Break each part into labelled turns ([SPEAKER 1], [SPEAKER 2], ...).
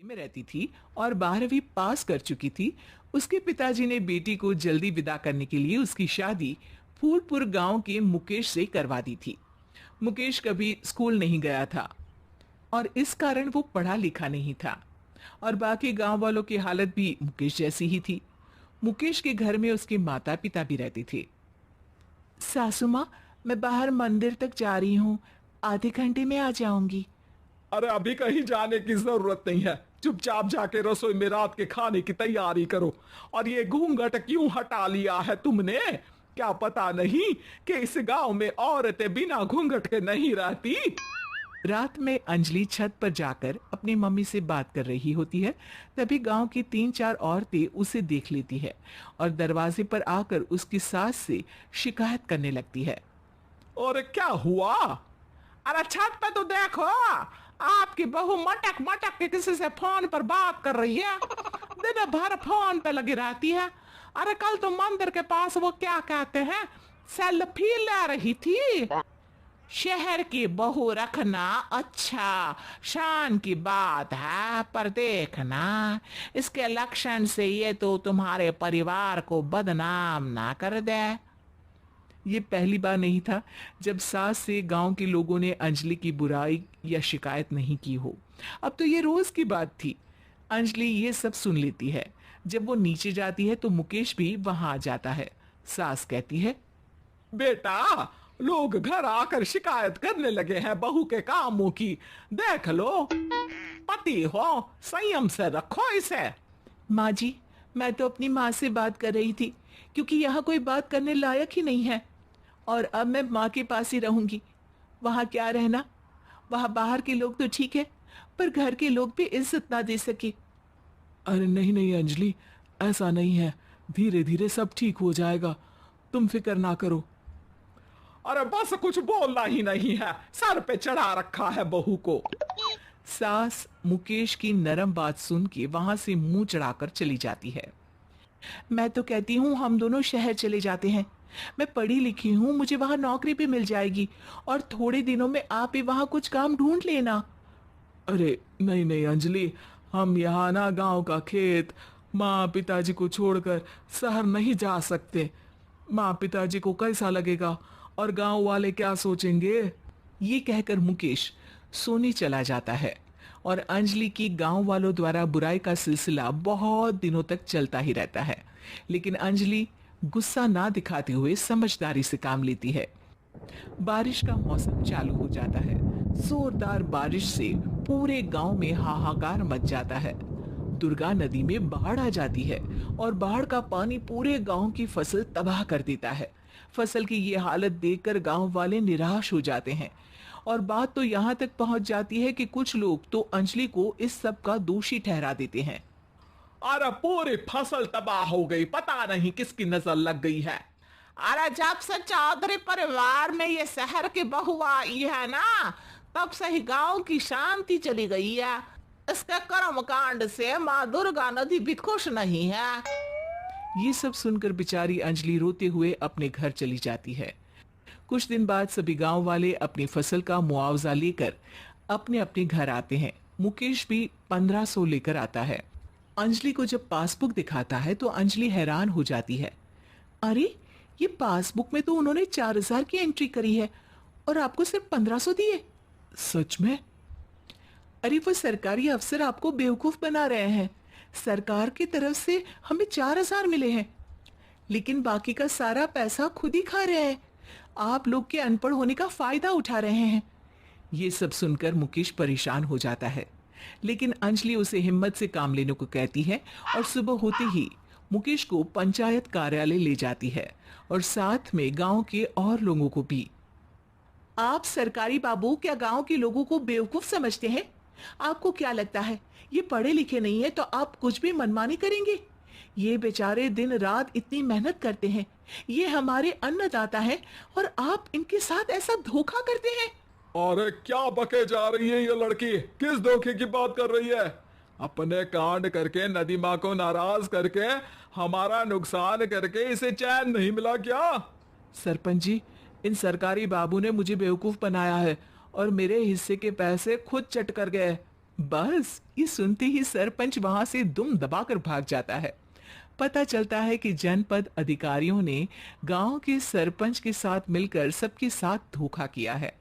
[SPEAKER 1] में रहती थी और 12वीं पास कर चुकी थी। उसके पिताजी ने बेटी को जल्दी विदा करने के लिए उसकी शादी फूलपुर गांव के मुकेश से करवा दी थी। मुकेश कभी स्कूल नहीं गया था और इस कारण वो पढ़ा लिखा नहीं था और बाकी गांव वालों की हालत भी मुकेश जैसी ही थी। मुकेश के घर में उसके माता पिता भी रहते थे। सासू माँ, मैं बाहर मंदिर तक जा रही हूँ, आधे घंटे में आ जाऊंगी।
[SPEAKER 2] अरे अभी कहीं जाने की जरूरत नहीं है, चुपचाप जाके रसोई में रात के खाने की तैयारी करो। और ये घूंघट क्यों हटा लिया है तुमने? क्या पता नहीं कि इस गांव में औरतें बिना घूंघट के नहीं रहती?
[SPEAKER 1] रात में अंजलि छत पर जाकर अपनी मम्मी से बात कर रही होती है। तभी गांव की 3-4 औरतें उसे देख लेती है और दरवाजे पर आकर उसकी सास से शिकायत करने लगती है।
[SPEAKER 2] और क्या हुआ? अरे छत पे तो देखो, आपकी बहू मटक मटक के किसी से फोन पर बात कर रही है, दिन भर फोन पे लगी रहती है। अरे कल तो मंदिर के पास वो क्या कहते हैं, सेल्फी ले रही थी। शहर की बहू रखना अच्छा शान की बात है, पर देखना इसके लक्षण से ये तो तुम्हारे परिवार को बदनाम ना कर दे। ये पहली बार नहीं था जब सास से गांव के लोगों ने अंजलि की बुराई या शिकायत नहीं की हो। अब तो ये रोज की बात थी। अंजलि ये सब सुन लेती है। जब वो नीचे जाती है तो मुकेश भी वहां आ जाता है। सास कहती है, बेटा, लोग घर आकर शिकायत करने लगे हैं बहू के कामों की, देख लो। पति हो, संयम से रखो इसे।
[SPEAKER 1] माँ जी, मैं तो अपनी माँ से बात कर रही थी क्योंकि यहाँ कोई बात करने लायक ही नहीं है और अब मैं माँ के पास ही रहूंगी। वहाँ क्या रहना, वहाँ बाहर के लोग तो ठीक है पर घर के लोग भी इज्जत ना दे सके।
[SPEAKER 2] अरे नहीं नहीं अंजलि, ऐसा नहीं है, धीरे धीरे सब ठीक हो जाएगा, तुम फिक्र ना करो। अरे बस कुछ बोलना ही नहीं है, सर पे चढ़ा रखा है बहू को।
[SPEAKER 1] सास मुकेश की नरम बात सुन के वहां से मुंह चढ़ाकर चली जाती है। मैं तो कहती हूँ हम दोनों शहर चले जाते हैं। मैं पढ़ी लिखी हूँ, मुझे वहां नौकरी भी मिल जाएगी और थोड़े दिनों में आप भी वहां कुछ काम ढूंढ लेना।
[SPEAKER 2] अरे नहीं नहीं अंजलि, हम यहाँ ना गांव का खेत, माँ पिताजी को छोड़कर शहर नहीं जा सकते। माँ पिताजी को कैसा लगेगा और गांव वाले क्या सोचेंगे?
[SPEAKER 1] ये कहकर मुकेश सोने चला जाता है और अंजलि की गांव वालों द्वारा बुराई का सिलसिला बहुत दिनों तक चलता ही रहता है। लेकिन अंजलि गुस्सा ना दिखाते हुए समझदारी से काम लेती है। बारिश का मौसम चालू हो जाता है। जोरदार बारिश से पूरे गांव में हाहाकार मच जाता है। दुर्गा नदी में बाढ़ आ जाती है और बाढ़ का पानी पूरे गांव की फसल तबाह कर देता है। फसल की ये हालत देखकर गांव वाले निराश हो जाते हैं और बात तो यहाँ तक पहुंच जाती है कि कुछ लोग तो अंजलि को इस सब का दोषी ठहरा देते हैं।
[SPEAKER 2] अरे पूरी फसल तबाह हो गई, पता नहीं किसकी नजर लग गई है।
[SPEAKER 3] अरे जब से चौधरी परिवार में ये शहर की बहू आई है ना, तब से ही गांव की शांति चली गई है। इसके कर्म कांड से माँ दुर्गा नदी भी खुश नहीं है।
[SPEAKER 1] ये सब सुनकर बेचारी अंजलि रोते हुए अपने घर चली जाती है। कुछ दिन बाद सभी गांव वाले अपनी फसल का मुआवजा लेकर अपने अपने घर आते हैं। मुकेश भी 1500 लेकर आता है। अंजलि को जब पासबुक दिखाता है तो अंजलि हैरान हो जाती है। अरे, ये पासबुक में तो उन्होंने 4000 की एंट्री करी है और आपको सिर्फ 1500 दिए।
[SPEAKER 2] सच में?
[SPEAKER 1] अरे, वो सरकारी अफसर आपको बेवकूफ बना रहे हैं। सरकार की तरफ से हमें 4000 मिले हैं लेकिन बाकी का सारा पैसा खुद ही खा रहे हैं। आप लोग के अनपढ़ होने का फायदा उठा रहे हैं। ये सब सुनकर मुकेश परेशान हो जाता है लेकिन अंजलि उसे हिम्मत से काम लेने को कहती है और सुबह होते ही मुकेश को पंचायत कार्यालय ले जाती है और साथ में गांव के और लोगों को भी। आप सरकारी बाबू क्या गांव के लोगों को बेवकूफ समझते हैं? आपको क्या लगता है ये पढ़े लिखे नहीं है तो आप कुछ भी मनमानी करेंगे? ये बेचारे दिन रात इतनी मेहनत करते हैं, ये हमारे अन्नदाता हैं और आप इनके साथ ऐसा धोखा करते हैं।
[SPEAKER 2] अरे क्या बके जा रही है ये लड़की, किस धोखे की बात कर रही है? अपने कांड करके नदी माँ को नाराज करके हमारा नुकसान करके इसे चैन नहीं मिला क्या?
[SPEAKER 1] सरपंच जी, इन सरकारी बाबू ने मुझे बेवकूफ बनाया है और मेरे हिस्से के पैसे खुद चट कर गए। बस ये सुनते ही सरपंच वहां से दुम दबाकर भाग जाता है। पता चलता है कि जनपद अधिकारियों ने गांव के सरपंच के साथ मिलकर सबके साथ धोखा किया है।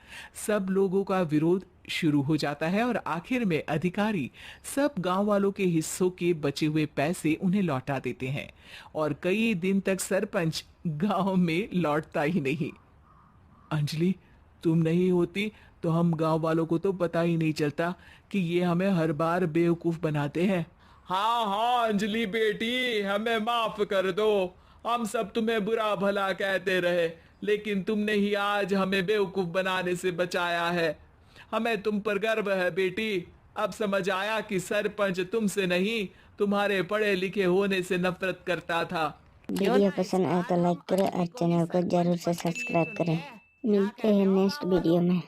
[SPEAKER 1] सब लोगों का विरोध शुरू हो जाता है और आखिर में अधिकारी सब गांव वालों के हिस्सों के बचे हुए पैसे उन्हें लौटा देते हैं और कई दिन तक सरपंच गांव में लौटता ही नहीं। अंजलि, तुम नहीं होती तो हम गांव वालों को तो पता ही नहीं चलता कि ये हमें हर बार बेवकूफ बनाते हैं।
[SPEAKER 2] हाँ हाँ अंजलि बेटी, हमें माफ कर दो। हम सब तुम्हें बुरा भला कहते रहे, लेकिन तुमने ही आज हमें बेवकूफ बनाने से बचाया है। हमें तुम पर गर्व है बेटी। अब समझ आया कि सरपंच तुमसे नहीं, तुम्हारे पढ़े लिखे होने से नफरत करता था।
[SPEAKER 4] वीडियो पसंद आए तो लाइक करें और चैनल को जरूर से सब्सक्राइब करें। मिलते हैं नेक्स्ट वीडियो में।